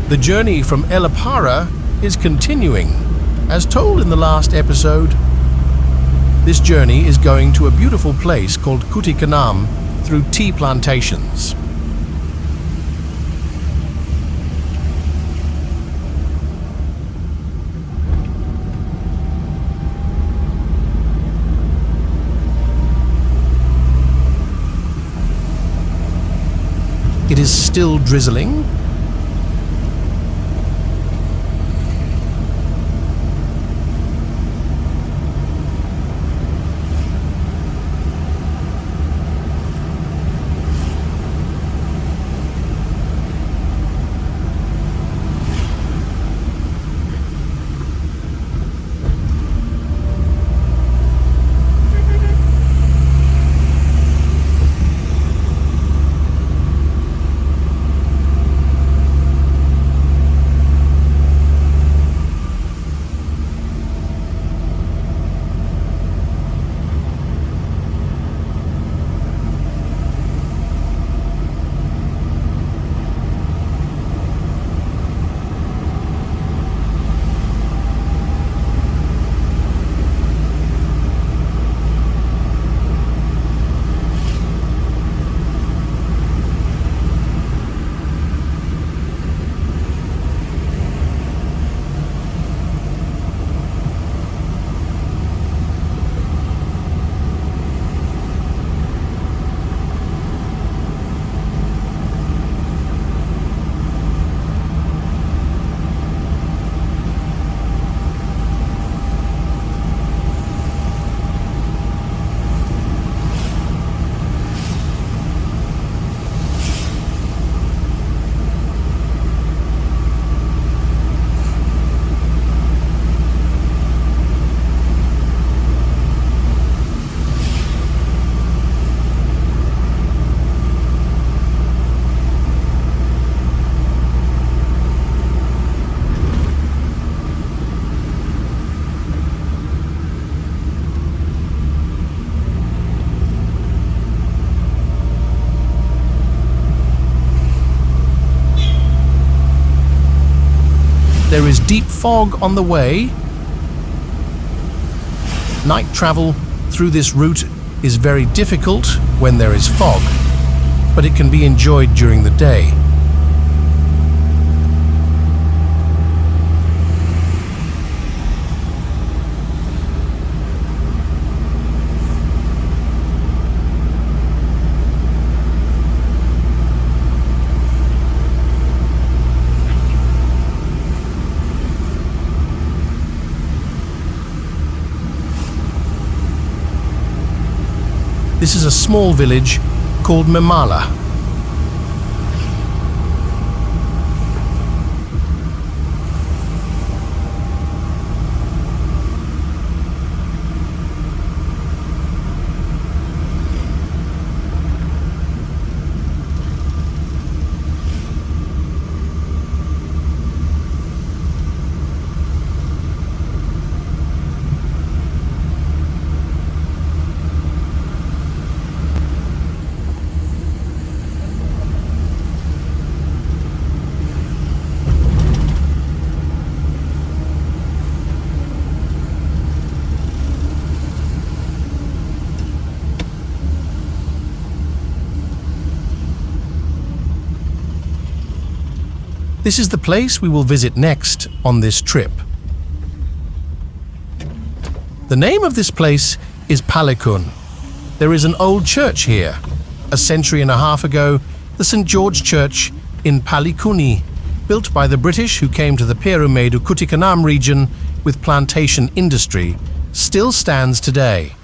The journey from Elappara is continuing, as told in the last episode. This journey is going to a beautiful place called Kuttikkanam through tea plantations. It is still drizzling. There is deep fog on the way. Night travel through this route is very difficult when there is fog, but it can be enjoyed during the day. This is a small village called Memala. This is the place we will visit next on this trip. The name of this place is Pallikkunnu. There is an old church here. A century and a half ago, the St. George Church in Pallikkunnu, built by the British who came to the Kuttikkanam region with plantation industry, still stands today.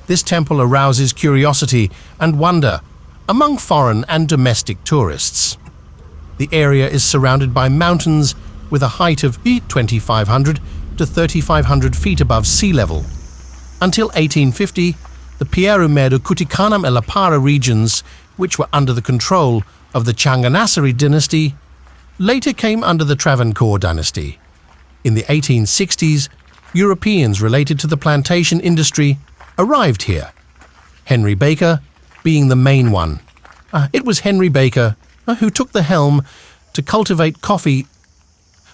This temple arouses curiosity and wonder among foreign and domestic tourists. The area is surrounded by mountains with a height of 2,500 to 3,500 feet above sea level. Until 1850, the Kuttikkanam Elappara regions, which were under the control of the Changanassery dynasty, later came under the Travancore dynasty. In the 1860s, Europeans related to the plantation industry arrived here, Henry Baker being the main one. It was Henry Baker who took the helm to cultivate coffee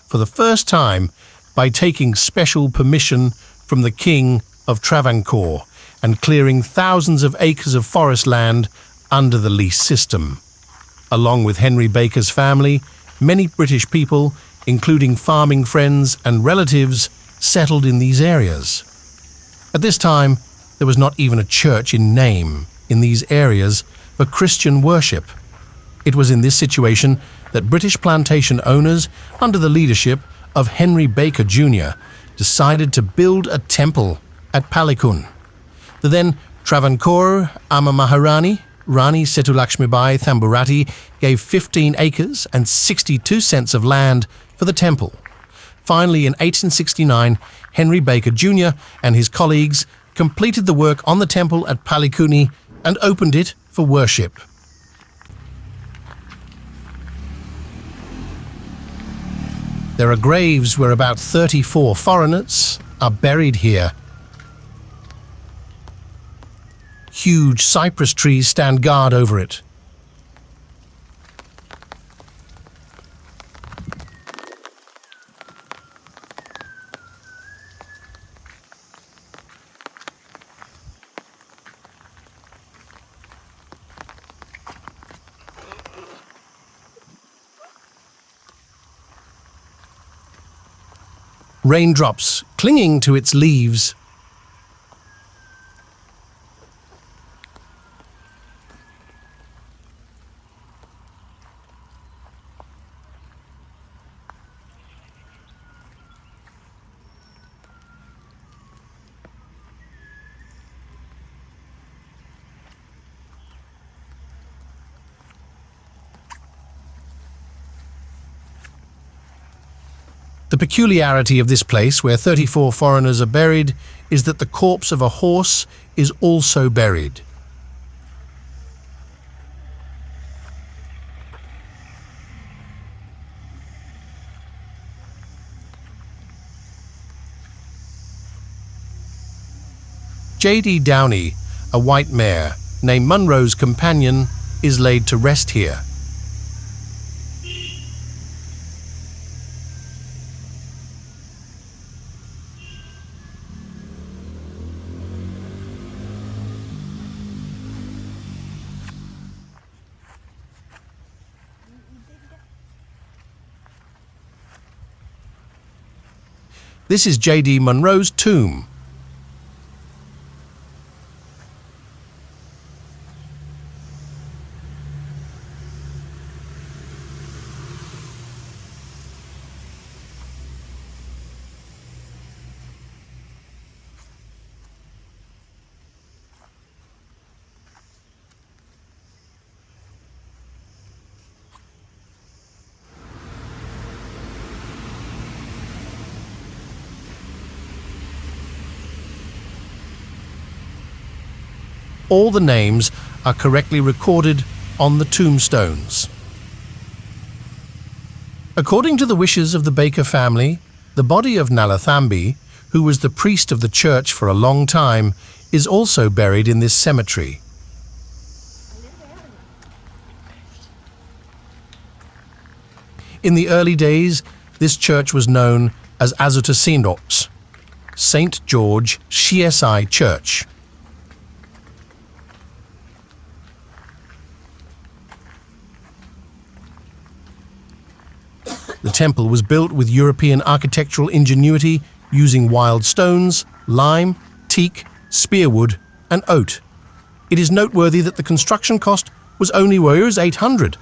for the first time by taking special permission from the King of Travancore and clearing thousands of acres of forest land under the lease system. Along with Henry Baker's family, many British people, including farming friends and relatives, settled in these areas. At this time, there was not even a church in name in these areas for Christian worship. It was in this situation that British plantation owners, under the leadership of Henry Baker Jr., decided to build a temple at Pallikkunnu. The then Travancore Amma Maharani, Rani Setulakshmibai Thamburati, gave 15 acres and 62 cents of land for the temple. Finally, in 1869, Henry Baker Jr. and his colleagues completed the work on the temple at Pallikkunnu and opened it for worship. There are graves where about 34 foreigners are buried here. Huge cypress trees stand guard over it. Raindrops clinging to its leaves. The peculiarity of this place, where 34 foreigners are buried, is that the corpse of a horse is also buried. J.D. Downey, a white mare named Munro's companion, is laid to rest here. This is J.D. Munro's tomb. All the names are correctly recorded on the tombstones. According to the wishes of the Baker family, the body of Nalathambi, who was the priest of the church for a long time, is also buried in this cemetery. In the early days, this church was known as Azutasindox, St. George CSI Church. The temple was built with European architectural ingenuity using wild stones, lime, teak, spearwood, and oat. It is noteworthy that the construction cost was only Rs 800.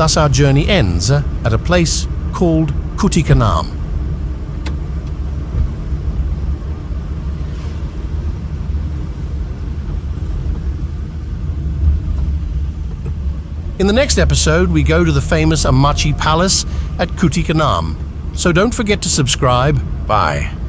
Thus our journey ends at a place called Kuttikkanam. In the next episode, we go to the famous Amachi Palace at Kuttikkanam. So don't forget to subscribe. Bye.